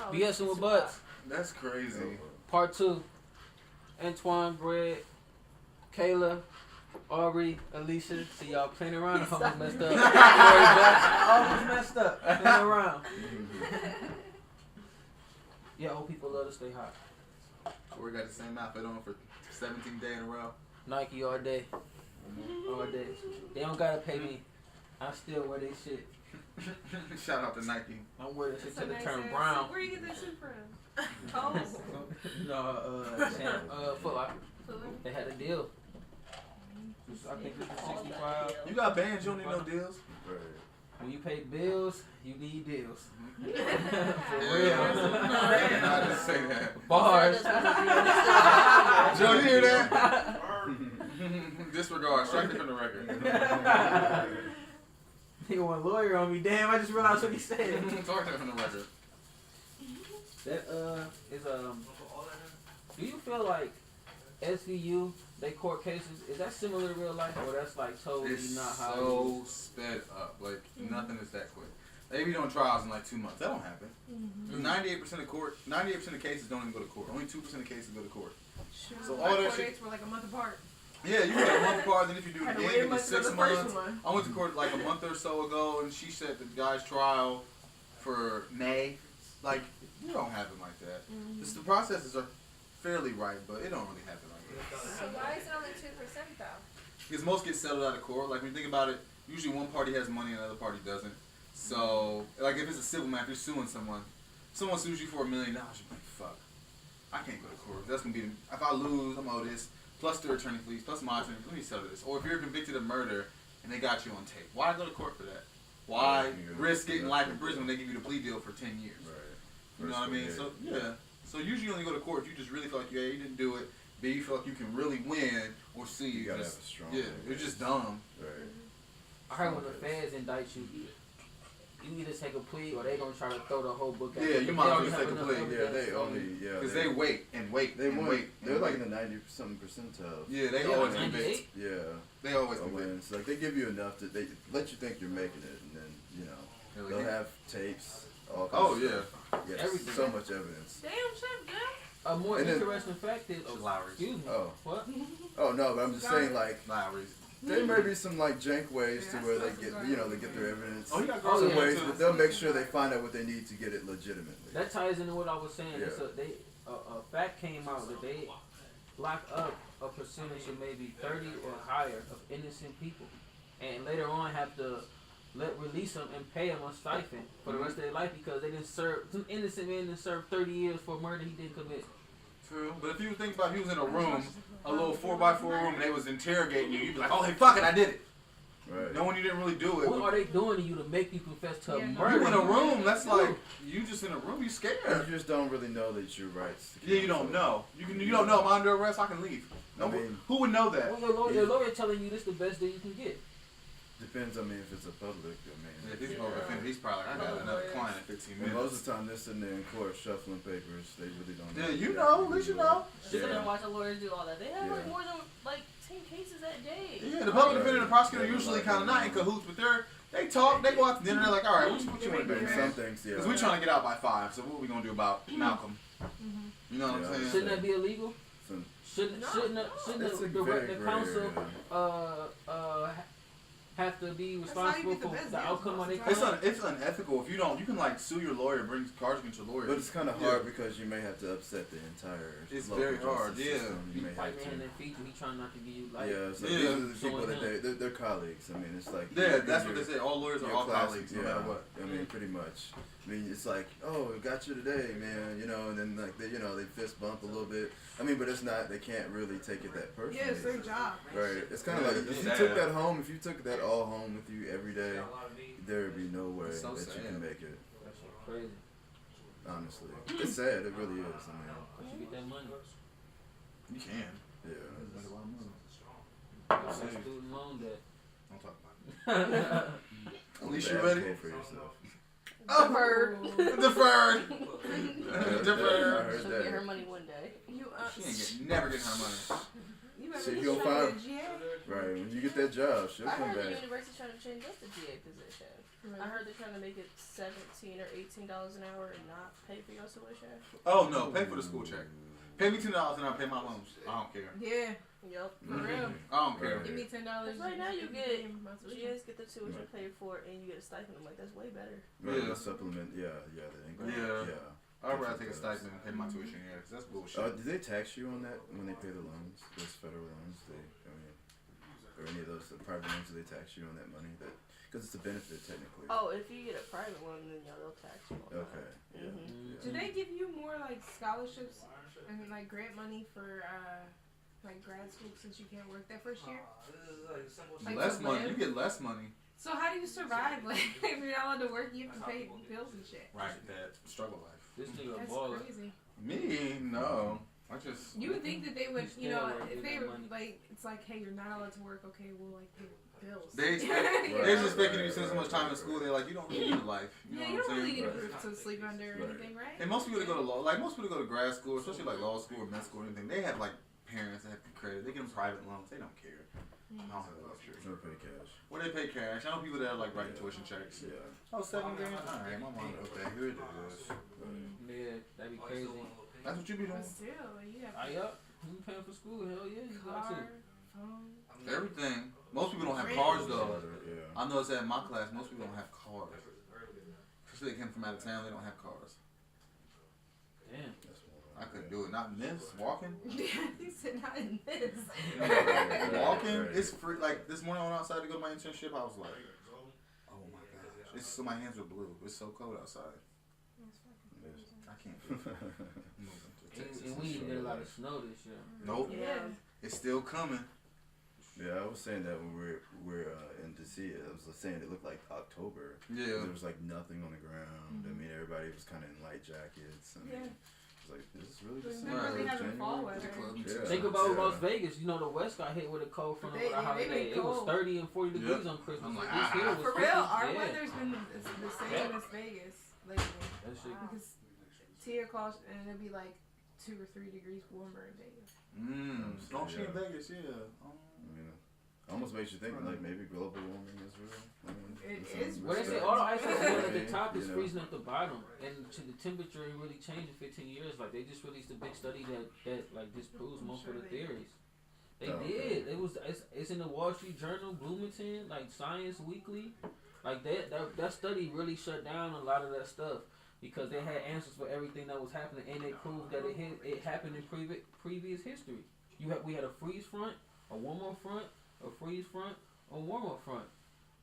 BSing with butts. That's crazy. Part 2. Antoine, Brett, Kayla, Aubrey, Alicia. See y'all playing around. I almost messed up. Almost messed up. Playing around. Yeah, old people love to stay hot. We got the same outfit on for 17 days in a row. Nike all day. All day. They don't gotta pay me. I still wear they shit. Shout out to Nike. I'm wearing that shit till it turn brown. Where you get that shit from? Kohl's? No, Foot Locker. They had a deal. I think this was 65. You got bands, you don't need no deals. Right. When you pay bills, you need deals. For real. I just say that. Bars. Joe, you hear that? Disregard. Strike it from the record. He want a lawyer on me. Damn, I just realized what he said. Strike that from the record. That is do you feel like SVU, they court cases, is that similar to real life, or that's like totally It's not how so sped up. Like nothing is that quick. They be doing trials in like 2 months. That don't happen. 98% of cases don't even go to court. Only 2% of cases go to court. Sure. So all that shit. Dates were like a month apart. Yeah, you get a month apart. Then if you do it Had to again, wait it be 6 for the months. first one. I went to court like a month or so ago, and she said the guy's trial for May. Like you don't have it like that. The processes are fairly right, but it don't really happen like that. So why is it only 2% though? Because most get settled out of court. Like when you think about it, usually one party has money and the other party doesn't. So, like if it's a civil matter, if you're suing someone sues you for $1 million, you're like, fuck, I can't go to court. That's gonna be if I lose, I'm owed this plus their attorney fees plus my attorney. Let me settle this. Or if you're convicted of murder and they got you on tape, why go to court for that? Why risk getting life in prison when they give you the plea deal for 10 years? Right. You know what I mean? So yeah. So usually you only go to court if you just really feel like you didn't do it. B, you feel like you can really win, or C, You gotta just, have a strong. it's just dumb. Right. I heard when the feds indict you, you either take a plea or they gonna try to throw the whole book at you. Yeah, you might as well take a plea. Yeah, they only Because they wait and wait They and win. wait. They're like in the 90-something percentile. Yeah, they Yeah, always like convict. 98? Yeah. They always A convict. win. So like they give you enough that they let you think you're making it, and then they'll have tapes. All kinds of stuff. Yeah, Everything. so much evidence. Damn, Chef Jeff. A more And then- interesting fact is, Lowry's. excuse me, Oh. what? Oh no, but I'm just saying like Lowry's. there may be some like jank ways to where they get they get their evidence. Oh, you got Oh, some yeah. ways, but they'll make sure they find out what they need to get it legitimately. That ties into what I was saying. Yeah. It's a fact came out that they lock up a percentage of maybe 30 or higher of innocent people, and later on have to release them and pay them a stipend for the rest of their life because they didn't serve. Some innocent man didn't serve 30 years for a murder he didn't commit. True. But if you think about he was in a room, a little 4x4 room, and they was interrogating you, you'd be like, oh, hey, fuck it, I did it. Right. Knowing you didn't really do it. What are they doing to you to make you confess to a murder? You in a room, that's like, you just in a room, you scared. You just don't really know that your rights. Yeah, you don't know. You don't know. I'm under arrest, I can leave. No, I mean, who would know that? Well, your lawyer telling you this the best deal you can get. Depends. I mean, if it's a public domain. Yeah, he's probably like, I got another client in 15 And minutes. most of the time, they're sitting there in court shuffling papers. They really don't know. Yeah, you know, at least you know. Sit there and watch the lawyers do all that. They have like Yeah. more than like 10 cases a day. Yeah, the public defender and the prosecutor usually kind of not in cahoots, but they talk, they go out to dinner, they're like, all right, what you want to do, Some man? things, yeah. Because we're trying to get out by 5, so what are we going to do about Malcolm? You know what I'm saying? Shouldn't that be illegal? Some, Shouldn't It's a the very gray council area. have to be That's how you responsible get the for best the deals outcome of most their of the time. crime? It's unethical. If you don't, you can like sue your lawyer, bring charges against your lawyer. But it's kind of hard because you may have to upset the entire. It's local very hard, justice yeah. system. You He may have fighting to. hand and feet, and he trying not to give you life. Yeah, so Yeah. these are the people Showing that they're colleagues. I mean, it's like Yeah, that's what they say. All lawyers are all colleagues, no matter what. I mean, pretty much. I mean, it's like, oh, we got you today, man. And then like they fist bump a little bit. I mean, but it's not. They can't really take it that personally. Yeah, it's their job. Right. It's kind of like if you took that home, if you took that all home with you every day, there would be no way It's so that you sad. can make it. That's crazy. Honestly, it's sad. It really is. I mean, But you get that money. You can. yeah. That's student loan debt. Don't talk about it. At least you're ready. Pay for yourself. Deferred. Deferred. I Deferred. heard She'll get her that. money one day. She never getting her money. You better Shit, be you gonna trying find- to get GA. Right. When you get that job, she'll I come heard the back. university's trying to change us to GA position. I heard they're trying to make it $17 or $18 an hour and not pay for your tuition. Oh no, pay for the school check. Pay me $10 and I'll pay my loans. I don't care. Yeah, Yep. for real. I don't care. Give me $10. Because right now you and get my tuition. GS get the tuition paid for and you get a stipend. I'm like, that's way better. Right, Yeah. the supplement, the English. Yeah. Yeah. I'd rather take a stipend and pay my tuition, yeah, because that's bullshit. Do they tax you on that when they pay the loans? Those federal loans, or any of those private loans, do they tax you on that money? Because it's a benefit technically. Oh, if you get a private one, then they'll tax you on Okay. that. Yeah. Mhm. Yeah. Do they give you more like scholarships and like grant money for like grad school since you can't work that first year? Like Less to money. live? You get less money. So how do you survive? Like if you're not allowed to work, you have to pay bills and shit. Right. That struggle life. This nigga a That's baller. crazy. Me? No. I just. You would think that they would, You you know, still work, if get they that were money. like, it's like, hey, you're not allowed to work. Okay, we'll like pay bills. They expect. Right. They're just expecting you to Right, spend so much time in school. They're like, you don't really need a life. You Yeah, know you what don't I'm really saying? need a roof to sleep under or Right. anything, right? And most people that go to law, like most people that go to grad school, especially like law school or med school or anything, they have like parents that have good credit. They give them private loans. They don't care. I don't have that luxury. Never pay cash. Or they pay cash. I know people that are like writing tuition checks. Yeah. Oh, $7 grand. All right, my mom. Okay, here it is. Yeah, that'd be crazy. That's what you be doing. But still, like, you have I up. You paying for school? Hell yeah, you got car, to. phone. Everything. Most people don't have Rent. cars though. Yeah. I noticed that in my class, most people don't have cars. Especially they came from out of town, they don't have cars. Damn. That's I couldn't do it. Not in this. Walking. He said not in this. Walking. It's free. Like this morning I went outside to go to my internship. I was like, oh my gosh. It's so my hands were blue. It's so cold outside. I can't do it. Moving to Texas And we didn't get a lot of snow this year. Nope. Yeah. It's still coming. Yeah, I was saying that when we're in DC. I was saying it looked like October. Yeah. There was like nothing on the ground. I mean, everybody was kind of in light jackets. I mean, Yeah. it was like, is this really We've December? never really Right. having fall weather. Yeah. Think about Yeah. Las Vegas. You know, the West got hit with a cold from They the holiday. been It was cold. 30 and 40 degrees Yep. on Christmas. I'm like, This here was For 50, real, our yeah. weather's been the same Yeah. as Vegas lately. That shit. Because Tia calls and it'll be like 2 or 3 degrees warmer in Vegas. Don't she in Yeah. Vegas? Yeah. I mean, it almost makes you think like maybe global warming is real. I mean, It in some is Well, they say respects. all the ice that's melting at the Yeah, top is you know. freezing at the bottom, and to the temperature ain't really changed in 15 years. Like they just released a big study that like disproves most of the theories. They Oh, did. okay. It's in the Wall Street Journal, Bloomington, like Science Weekly. Like that study really shut down a lot of that stuff because they had answers for everything that was happening, and they proved that it happened in previous history. We had a freeze front, a warm up front, a freeze front, a warm up front.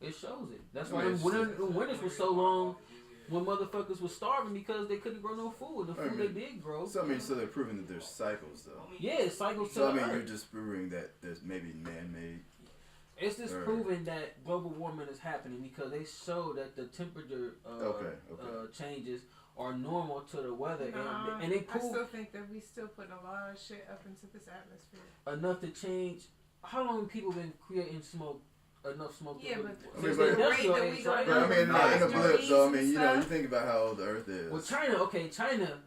It shows it. That's why the winters were so long when motherfuckers were starving because they couldn't grow no food. The food they did grow. So I mean, so they're proving that there's cycles though. Yeah, cycles to So I the mean, you're earth. just proving that there's maybe man-made. It's just Right. proving that global warming is happening because they show that the temperature changes are normal to the weather, Nah, and they I prove still think that we still putting a lot of shit up into this atmosphere. enough to change. How long have people been creating smoke? Enough smoke. Yeah, to but I mean, since but- the the rate industrial that we age, go right? But I mean, in the blip. So I mean, you know, you Stuff. think about how old the Earth is. Well, China.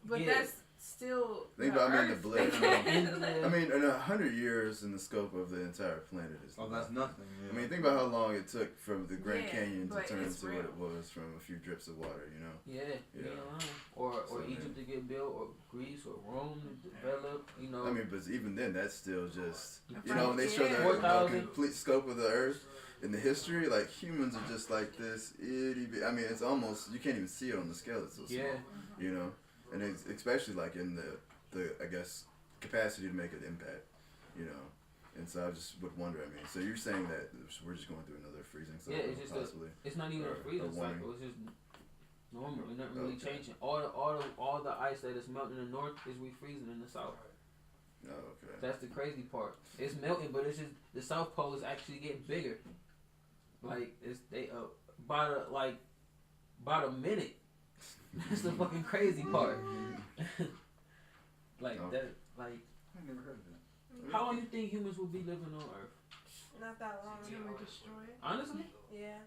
But Yeah. that's still. Think about the Earth. blip. And, I mean, in 100 years in the scope of the entire planet is. Oh, that's nothing. Yeah. I mean, think about how long it took from the Grand Yeah, Canyon to but turn it's into real. what it was from a few drips of water. You know. Yeah. Yeah. Or So, Egypt to get built, or Greece, or Rome to develop. You know. I mean, but even then, that's still just you Right. know when they show Yeah. the 4,000. complete scope of the Earth in the history, like humans are just like this itty bit. I mean, it's almost you can't even see it on the scale. It's so small. Yeah. You know, and it's especially like in the I guess capacity to make an impact. You know. And so I just would wonder. I mean, so you're saying that we're just going through another freezing cycle, Yeah, it's just possibly? it's not even Or a freezing warming. cycle. It's just normal. It's not really Okay. changing. All the ice that is melting in the north is refreezing in the south. Oh, okay. That's the crazy part. It's melting, but it's just the South Pole is actually getting bigger. Like it's about a minute. That's the fucking crazy part. Like Oh. that. Like I never heard of that. how long you think humans will be living on Earth? Not that long. Until we destroy it. Honestly, Yeah.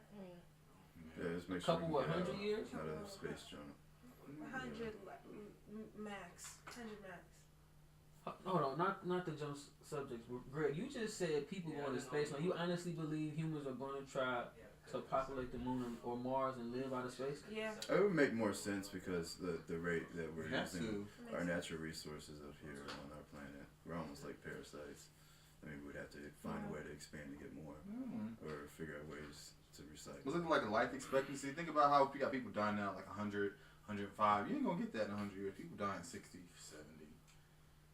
Yeah, just make couple, sure we what, get 100 years? Out of space junk. 100 max. 100 max. Hold on, not to jump subjects. Greg, you just said people going to space. Now, you honestly believe humans are going to try to populate the moon or Mars and live out of space? Yeah. It would make more sense because the rate that we're We have using to. our natural resources up here on our planet, we're almost like parasites. I mean, we'd have to find a way to expand to get more, or figure out ways to recycle. Was looking like a life expectancy. Think about how we got people dying now, like 100, 105. You ain't gonna get that in 100 years. People dying 60, 70.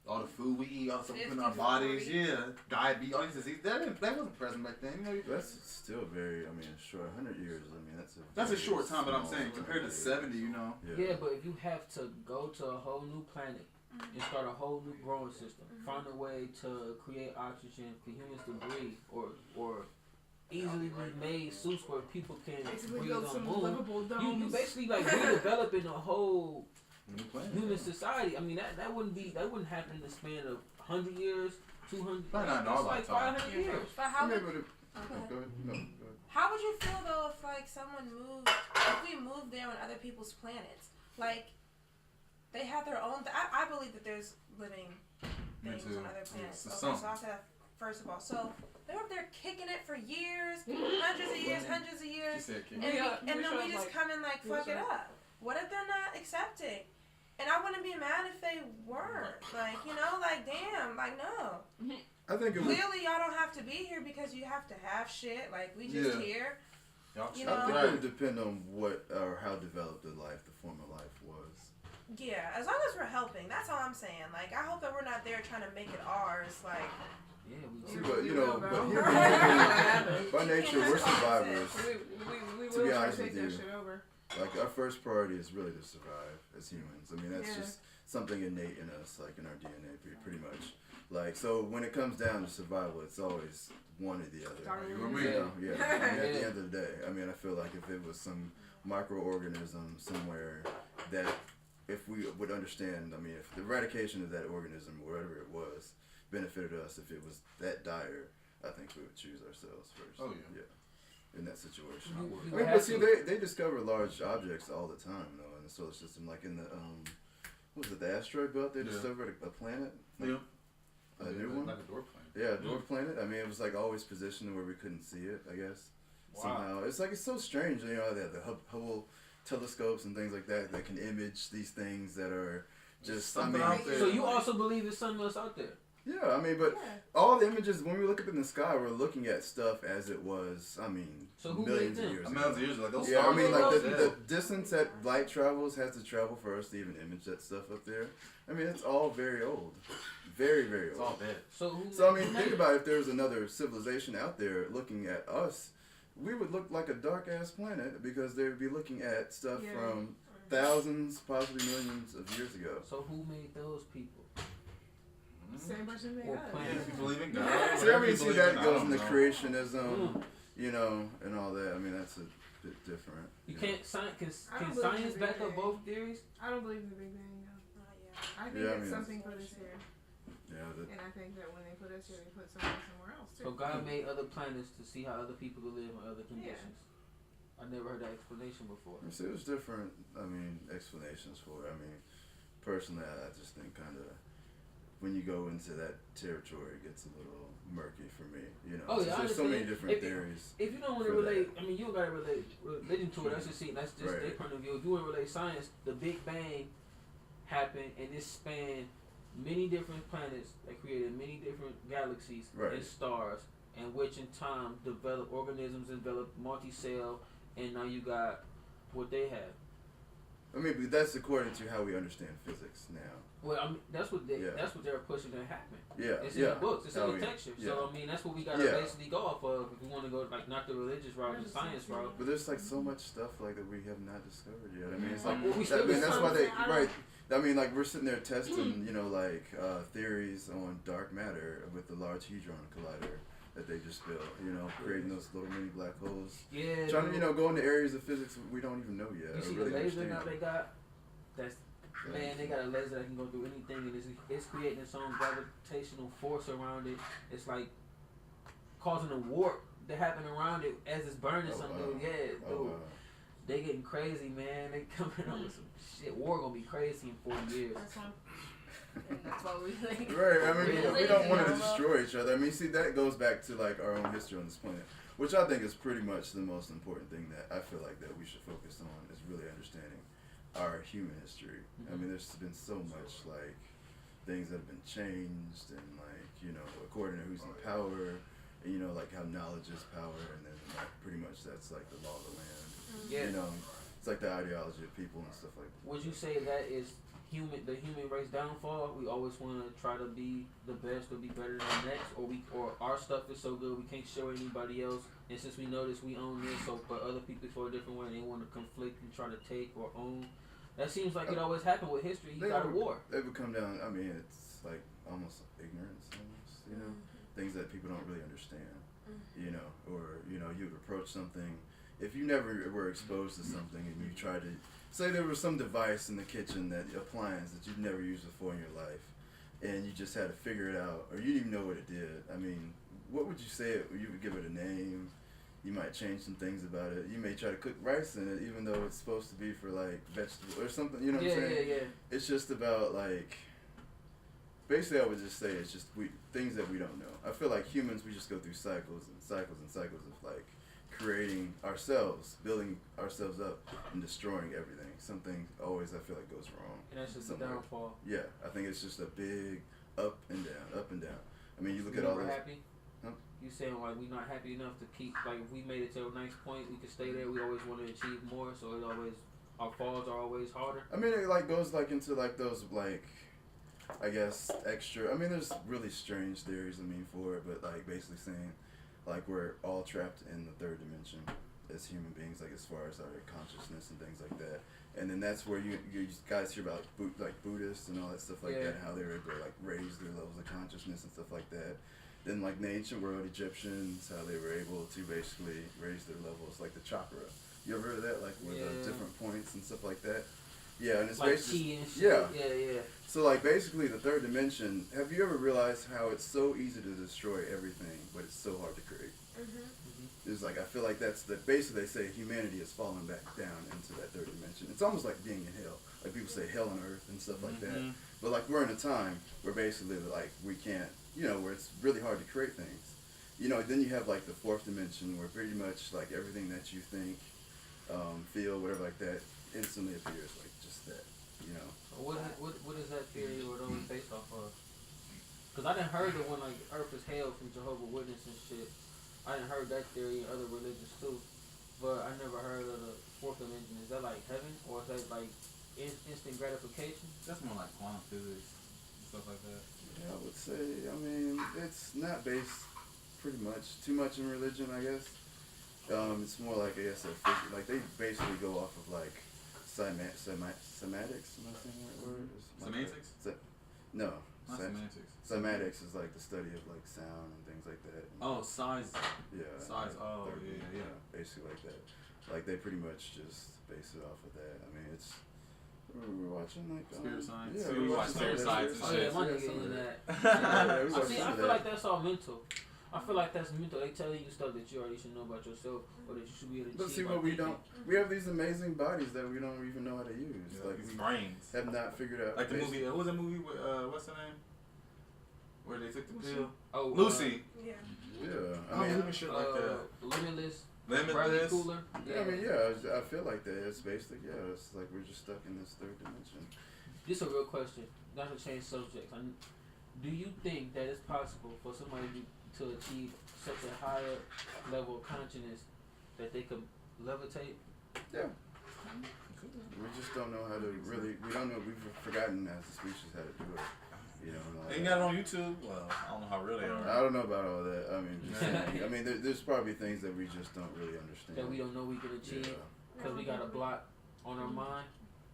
All the food we eat, all the stuff we put in our 50, bodies, 40. yeah. Diabetes, all these diseases. That wasn't present back then. You know, That's still very, I mean, short. 100 years, I mean, that's a that's a very short time, but I'm small saying compared to time. 70, you know. Yeah, but if you have to go to a whole new planet and start a whole new growing system, find a way to create oxygen for humans to breathe, or easily made suits where people can Basically breathe build on some the moon. livable You domes. basically like redeveloping a whole New planet. human society. I mean that wouldn't happen in the span of 100 years, 200. Probably not in our it's like lifetime. 500 years. But how Yeah, would but okay. go ahead. No, go ahead. How would you feel though if like someone moved, if we moved there on other people's planets, like they have their own. I believe that there's living Me things too. on other planets. Yeah, Okay, some. so I'll say that first of all. So they're up there kicking it for years, hundreds of years, hundreds of She years, said, and, "Kid." and then we just come and like fuck it up. What if they're not accepting? And I wouldn't be mad if they weren't. Like, you know, like damn, like no. I think it would. Clearly, y'all don't have to be here because you have to have shit. Like we just Yeah. here. Y'all You tried. know? I think Right. it would depend on what or how developed the form of life was. Yeah, as long as we're helping, that's all I'm saying. Like, I hope that we're not there trying to make it ours. Like, Yeah, we See, go. but you will, know, bro. but here, Right. by nature, we're survivors. We To will be try honest to take with that you. shit over. Like our first priority is really to survive as humans. I mean, that's Yeah. just something innate in us, like in our DNA, pretty much. Like, so when it comes down to survival, it's always one or the other. Darwin. You know what I You mean? know, yeah. I mean, at the Yeah. end of the day, I mean, I feel like if it was some microorganism somewhere that, if we would understand, I mean, if the eradication of that organism, whatever it was, benefited us, if it was that dire, I think we would choose ourselves first. Oh, yeah. In that situation. You I mean, have but see, to- they discover large objects all the time, though, in the solar system. Like in the what was it, the asteroid belt? They Yeah. discovered a planet, like, Yeah. a new one. Like a door planet. Yeah, a dwarf planet. I mean, it was like always positioned where we couldn't see it. I guess somehow it's like it's so strange. You know, the Hubble telescopes and things like that can image these things that are just. Something I mean, out there. So you also believe there's something else out there? yeah. I mean, but yeah. all the images when we look up in the sky, we're looking at stuff as it was. I mean, So who millions made of them? years A ago. million years like those Yeah, I stars. mean, are like all the dead. distance that light travels has to travel for us to even image that stuff up there. I mean, it's all very old, very, very It's all old. dead. So who? So I made mean, them? think about it, if there was another civilization out there looking at us, we would look like a dark ass planet because they would be looking at stuff Yeah. from thousands, possibly millions of years ago. So who made those people? Same person they Or had. planet. If you believe in God. See, I whatever mean, you see believe that in, I goes don't into know. creationism, you know, and all that. I mean, that's a bit different. You know. can't science can I don't believe science in back Big up Bang. both theories? I don't believe in the Big Bang, no. Not yet. I think Yeah, I it's mean, something put us here. Yeah, that, And I think that when they put us here, they put somewhere else, too. So God made other planets to see how other people could live in other conditions. I never heard that explanation before. I see, there's different, I mean, explanations for it. I mean, personally, I just think kind of when you go into that territory, it gets a little murky for me. You know, Oh, yeah, I there's so many understand. different If- theories. If you don't want to For that. relate, I mean, you don't gotta relate religion to it. That's just that's just their Right. point of view. If you want to relate science, the Big Bang happened and it spanned many different planets that created many different galaxies Right. and stars, and which in time developed organisms, developed multi-cell, and now you got what they have. I mean, but that's according to how we understand physics now. Well, I mean, that's what Yeah. that's what they're pushing to happen. Yeah, It's yeah. in the books. It's Oh, in the yeah. texture. Yeah. So I mean, that's what we gotta Yeah. basically go off of if we want to go like not the religious route, the science route. But there's like so much stuff like that we have not discovered yet. I mean, it's Well, like we I still mean, that's why they discover- right. I mean, like we're sitting there testing, you know, like theories on dark matter with the Large Hadron Collider that they just built. You know, creating those little mini black holes. Yeah. Trying to, dude. you know, go into areas of physics we don't even know yet. You or see really the laser understand. now they got? That's Yeah. man, they got a laser that can go through anything, and it's creating its own gravitational force around it. It's like causing a warp to happen around it as it's burning Oh, something. wow. Yeah, dude, Oh, wow. they getting crazy, man. They coming up with some shit. War gonna be crazy in 40 years. That's one. And that's what we think. Right, I mean, Yeah. we don't want to Yeah. destroy each other. I mean, see, that goes back to like our own history on this planet. Which I think is pretty much the most important thing that I feel like that we should focus on is really understanding our human history. I mean, there's been so much like things that have been changed, and like, you know, according to who's in power, and, you know, like how knowledge is power, and then like pretty much that's like the law of the land. Yeah. You know, it's like the ideology of people and stuff like that. Would you say that is the human race downfall? We always want to try to be the best or be better than the next, or our stuff is so good we can't show anybody else, and since we know this, we own this, so but other people feel a different way and they want to conflict and try to take or own. That seems like it always happened with history. You got a war. They would come down. I mean, it's like almost ignorance, almost, you know, things that people don't really understand. You know, or you know, you would approach something if you never were exposed to something and you try to. Say there was some device in the kitchen, that appliance that you've never used before in your life, and you just had to figure it out, or you didn't even know what it did. I mean, what would you say? You would give it a name. You might change some things about it. You may try to cook rice in it, even though it's supposed to be for like vegetable or something. You know what I'm saying? Yeah. It's just about like. Basically, I would just say it's just things that we don't know. I feel like humans, we just go through cycles and cycles and cycles of like creating ourselves, building ourselves up, and destroying everything. Something always I feel like goes wrong. And that's just the downfall. Yeah, I think it's just a big up and down, up and down. I mean, you look at all this. Happy? Huh? You saying like we not happy enough to keep, like if we made it to a nice point, we could stay there. We always want to achieve more, so it always, our falls are always harder. I mean, it like goes like into like those like, I guess extra. I mean, there's really strange theories. I mean, for it, but like basically saying, like we're all trapped in the third dimension as human beings, like as far as our consciousness and things like that. And then that's where you guys hear about like Buddhists and all that stuff like that, and how they were able to like raise their levels of consciousness and stuff like that. Then like the ancient world Egyptians, how they were able to basically raise their levels, like the chakra. You ever heard of that? Like with different points and stuff like that. Yeah, and it's like basically and shit. Yeah. So like basically the third dimension. Have you ever realized how it's so easy to destroy everything, but it's so hard to create? It's like I feel like that's the basically they say humanity has fallen back down into that third dimension. It's almost like being in hell. Like people say hell on earth and stuff like that. But like we're in a time where basically like we can't, you know, where it's really hard to create things. You know, then you have like the fourth dimension where pretty much like everything that you think, feel, whatever like that, instantly appears like just that. You know. What is that theory or those based off of? Because I done heard that when like Earth is hell from Jehovah's Witness and shit. I done heard that theory in other religions too, but I never heard of the fourth dimension. Is that like heaven, or is that like instant gratification? That's more like quantum physics and stuff like that. Yeah, I would say. I mean, it's not based pretty much too much in religion, I guess. It's more like I guess like they basically go off of like semantics. Am I saying the right word? Semantics? No. Not semantics. Semantics is like the study of like sound and things like that. Oh, size. Yeah. Size. Oh, yeah. Basically like that. Like they pretty much just base it off of that. I mean, it's. We were watching like Spirit Science. Yeah, we watch Spirit Science and shit. Yeah, my nigga into that. I feel like that's all mental. I feel like that's mental. They telling you stuff that you already should know about yourself, or that you should be able to But achieve. see what we don't. We have these amazing bodies that we don't even know how to use. Yeah, like these we brains. have not figured out. Like the movie. What was that movie with what's her name? Where they took the pill. Oh, Lucy. Yeah. Yeah, I mean, shit like that. Limitless. Limitless. Cooler. Yeah, I mean, yeah, I feel like that. It's basically, it's like we're just stuck in this third dimension. This is a real question. Not to change subjects. Do you think that it's possible for somebody to achieve such a higher level of consciousness that they could levitate? Yeah. We just don't know how to really. We don't know. We've forgotten as a species how to do it. You know. They got it on YouTube. Well, I don't know how real they are. I don't know about all that. I mean, just saying. I mean, there's probably things that we just don't really understand. That we don't know we can achieve because we got a block on our mind.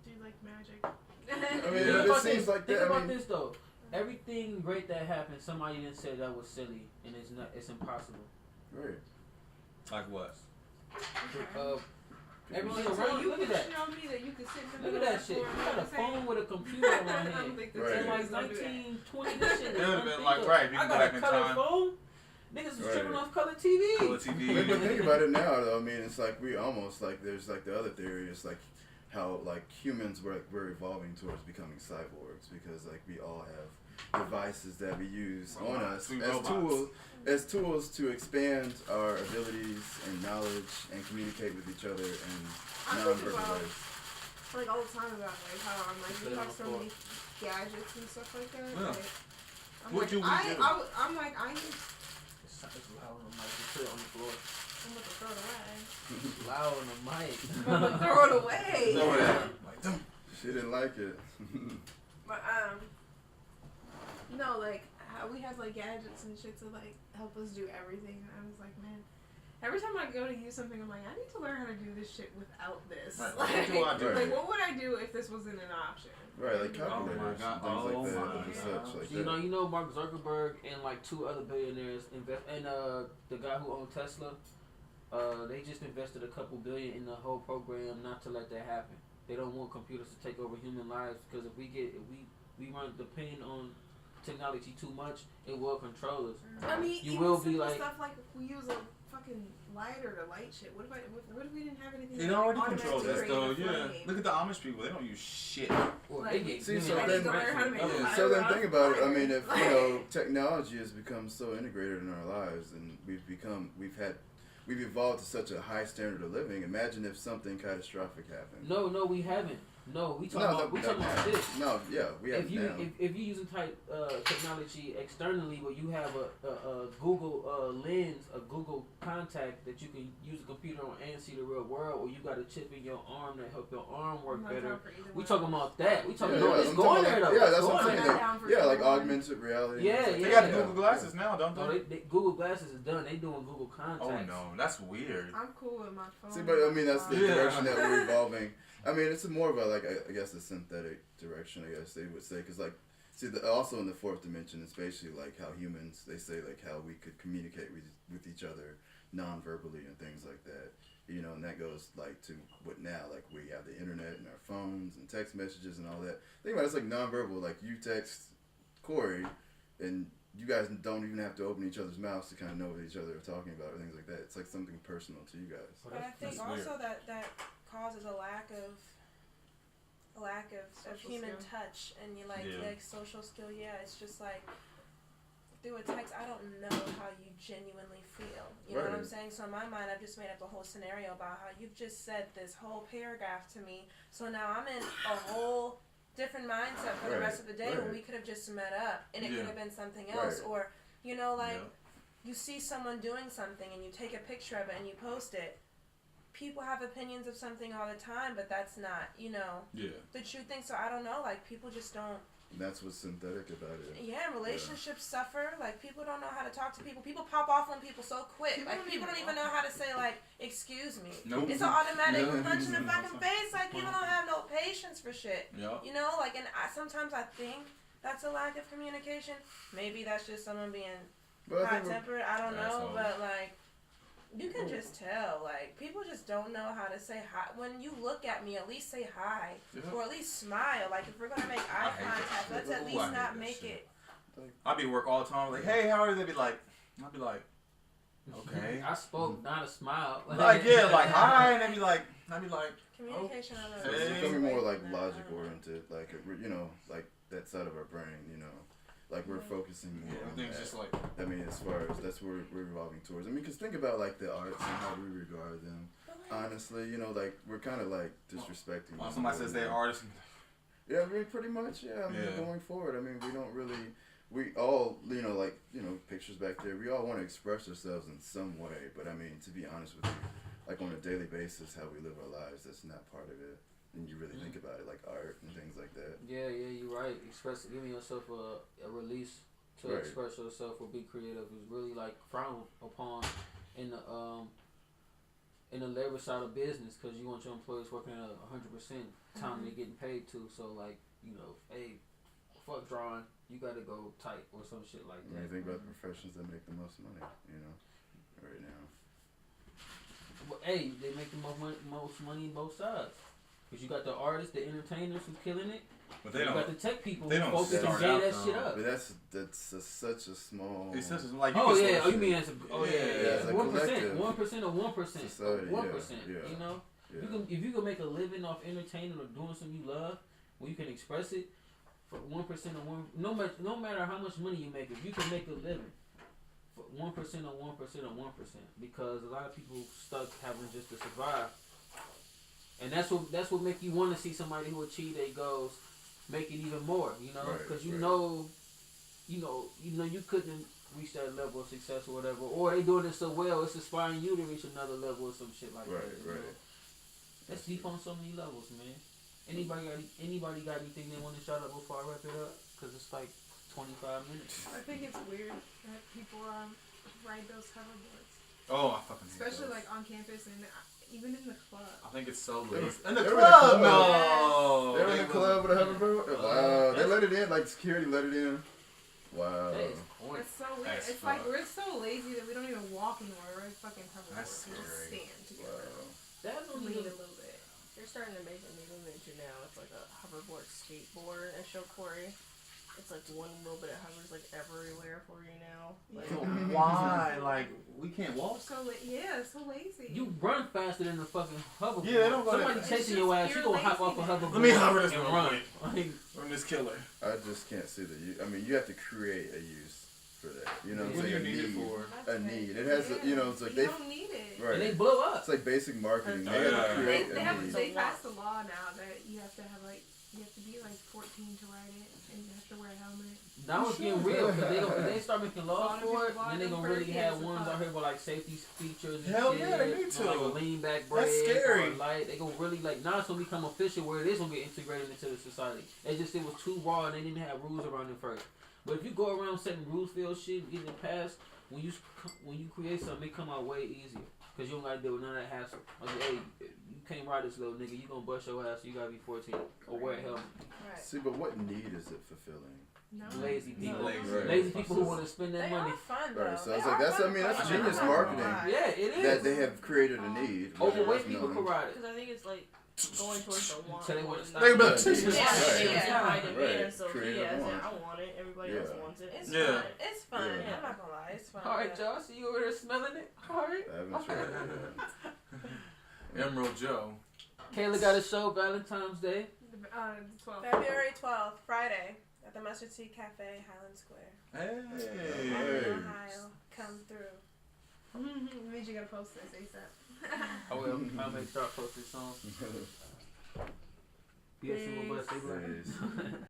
Do you like magic? I mean, it seems like that. Think about this though. Everything great that happened, somebody didn't say that was silly, and it's not. It's impossible. Right. Like what? Everything So around. you Look at can that. show me that you can sit in the Look at middle that of shit. the You floor got a and say, phone with a computer on my I don't hand. think the Right. In Chinese like don't do that. 1920, this shit. It would have been unheard like, of. right, if you I go got back a in color time. phone. Niggas was tripping off color TV. Color TV. But think about it now, though. I mean, it's like we almost like there's like the other theory. It's like how like humans we're evolving towards becoming cyborgs because like we all have devices that we use on us as tools to expand our abilities and knowledge and communicate with each other in non-verbal ways. Like all the time about like how I'm like we have so many gadgets and stuff like that. Yeah. Like, I'm What like, do we do? I'm like I need. It's loud on the mic. You put it on the floor. I'm about to throw it away. It's loud on the mic. I'm about to throw it away. Throw it at him. Like, don't. She didn't like it. But no, like how we have like gadgets and shit to like help us do everything. And I was like, man, every time I go to use something, I'm like, I need to learn how to do this shit without this. Right. Like, What do I do? like, what would I do if this wasn't an option? Right, like Oh my calculators God. and things Oh like that my and God. such like You that. know, Mark Zuckerberg and like 2 other billionaires invest, and the guy who owned Tesla, they just invested a couple billion in the whole program not to let that happen. They don't want computers to take over human lives because if we depend on technology too much, it will control us. I mean, You even will be simple like- stuff like if we use a fucking lighter to light shit. What if we didn't have anything? It that already automatically controls us create though, a yeah. flame? Look at the Amish people, they don't use shit. Or Like, they get see, human so lives then- back learn how to make from a others. fire. So then around think about it. I fire. mean, if you know technology has become so integrated in our lives, and we've evolved to such a high standard of living. Imagine if something catastrophic happened. No, we haven't. No, we talking about this. No, yeah, we have If you now. if you using technology externally, where you have a Google lens, a Google contact that you can use a computer on and see the real world, or you got a chip in your arm that help your arm work I'm not better. down for either We one. talking about that. We talking Yeah, about yeah, it's I'm going talking there about- though. yeah, It's that's what I'm going saying. there. I'm down for Yeah, either like one. augmented reality. Yeah, and They stuff got like the that. Google glasses now, don't No, they? Google Glasses is done. They doing Google Contacts. Oh no, that's weird. I'm cool with my phone. See, but I mean, that's the Yeah. direction that we're evolving. I mean, it's more of a like I guess a synthetic direction. I guess they would say because like see also in the 4th dimension, it's basically like how humans they say like how we could communicate with each other non-verbally and things like that. You know, and that goes like to what now like we have the internet and our phones and text messages and all that. Think about it, it's like non-verbal. Like you text Corey, and you guys don't even have to open each other's mouths to kind of know what each other are talking about or things like that. It's like something personal to you guys. Well, But I think that's also that causes a lack of Social human skill. touch and you like Yeah. social skill. Yeah, it's just like through a text, I don't know how you genuinely feel. You know what I'm Right. saying? So in my mind, I've just made up a whole scenario about how you've just said this whole paragraph to me. So now I'm in a whole different mindset for the Right, rest of the day when right. we could have just met up and it Yeah. could have been something else. Right. Or, you know, like Yeah. you see someone doing something and you take a picture of it and you post it. People have opinions of something all the time, but that's not, you know, Yeah. the true thing. So I don't know, like people just don't. And that's what's synthetic about it. Yeah, relationships suffer. Like people don't know how to talk to people. People pop off on people so quick. Like people don't even know how to say like, "Excuse me." Nope. It's an automatic Yeah. punch in the fucking face. Like people don't have no patience for shit. Yeah. You know, like, and sometimes I think that's a lack of communication. Maybe that's just someone being But I hot think we're- tempered. I don't know, Asshole. but like. You can just tell, like, people just don't know how to say hi. When you look at me, at least say hi. Yeah. Or at least smile. Like, if we're going to make eye I hate that contact, shit. let's at Ooh, I least hate not that make shit. it. I be at work all the time, like, hey, how are you? They be like, I'll be like, okay. I spoke, not a smile. Like, yeah, like, hi, and they be like, I'd be like, Communication on So a it's Hey. becoming more like No, logic I don't know. oriented, like you know, like that side of our brain, you know, like we're focusing more yeah, on everything's that. just like, I mean, as far as that's where we're evolving towards. I mean, because think about like the arts and how we regard them. Honestly, you know, like we're kind of like disrespecting. when them somebody more says than- they're artists, Yeah, I mean, pretty much. Yeah, I mean, Yeah. going forward, I mean, we don't really. We all, you know, like pictures back there. We all want to express ourselves in some way, but I mean, to be honest with you, like on a daily basis, how we live our lives, that's not part of it. And you really think about it, like art and things like that. Yeah, you're right. Giving yourself a release to Right. express yourself or be creative is really like frowned upon in the labor side of business because you want your employees working at 100% time they're getting paid to. So like, you know, hey, fuck drawing, you gotta go type or some shit like When you that. think about the professions that make the most money, you know, right now. But hey, they make the most money in both sides. Cause you got the artists, the entertainers who killing it. but You they got don't. the tech people they who don't focus and start gay out, that though. shit up. But that's such a small. It's just like, you Oh can yeah, still- oh you mean as a Yeah, it's like 1%, collective 1% of 1%, society, 1%. yeah. You know, Yeah. If you can make a living off entertaining or doing something you love, when you can express it, for 1% or one, no matter how much money you make, if you can make a living, for 1% or 1% or 1%, because a lot of people stuck having just to survive, and that's what make you want to see somebody who achieve their goals make it even more, you know, because you know you couldn't reach that level of success or whatever, or they doing it so well, it's inspiring you to reach another level or some shit like that. You know? That's deep on so many levels, man. Anybody got anything they want to shout out before I wrap it up? Cause it's like 25 minutes. I think it's weird that people ride those hoverboards, Oh, I fucking hate especially those. like on campus and even in the club. I think it's so They were- lazy. In the they were club, in the club. no. They were in the club with a hoverboard? Oh, Wow. They let it in, like security let it in. Wow. That is point. It's so weird. That's It's like fucked. we're so lazy that we don't even walk anywhere. We're like fucking That's hoverboards. We just scary. stand together. Wow. That don't Lean even. a little bit. They're starting to make a new invention now. It's like a hoverboard skateboard at Show Quarry. It's like one little bit of hovers like everywhere for you now. Like, Why? Like, we can't walk? So so lazy. You run faster than the fucking hoverboard. Yeah, they don't go Somebody that- chasing It's your just ass, you pure gonna hop off a laziness. hoverboard. Let me hover this and real run. quick. Like, From this killer. I just can't see I mean, you have to create a use for that. You know what I'm What do saying? you need it for? A need. It has, you know, it's like you they. don't need it. Right. and they blow up. It's like basic marketing. They Yeah. have to create They a have need. they passed a law now that you have to have you have to be like 14 to ride it and you have to wear a helmet. Now it's getting real because if they start making laws for it, then they gonna really have Kids, ones it's out here with like safety features and Hell shit. yeah, they need with, to. like a lean back That's brake scary. or light. They gonna really now it's gonna become official where it is gonna get integrated into the society. It was too raw and they didn't have rules around it first. But if you go around setting rules for your shit, getting it passed, when you create something, it come out way easier because you don't gotta deal with none of that hassle. Like, hey, you can't ride this little nigga. You gonna bust your ass. So you gotta be 14 or wear a helmet. Right. See, but what need is it fulfilling? No. Lazy people. Lazy. Lazy people who want to spend their They money. are fun though. Right, so They it's are like that's fun that's fun. genius I'm not marketing. gonna lie. Yeah, it is. That they have created a need. Overweight people known. can ride it. because I think it's like going towards the want. So they more wanna than stop. the They about need. to- Yeah, Right. it's Yeah. high demand, Right. so he Creative has it. want. I want it. Everybody Yeah. else wants it. It's Yeah. fun. It's fun. Yeah. I'm not gonna lie. It's fun. All right, but- y'all. I see you over there smelling it. All right. I haven't tried it yet. Emerald Joe. Kayla got a show Valentine's Day. The 12th. February 12th, Friday, at the Mustard Seed Cafe, Highland Square. Hey. Hey. Ohio. Come through. Means you gotta post this ASAP. I will. I'll make sure I post this song. Be a single but stay black. Nice.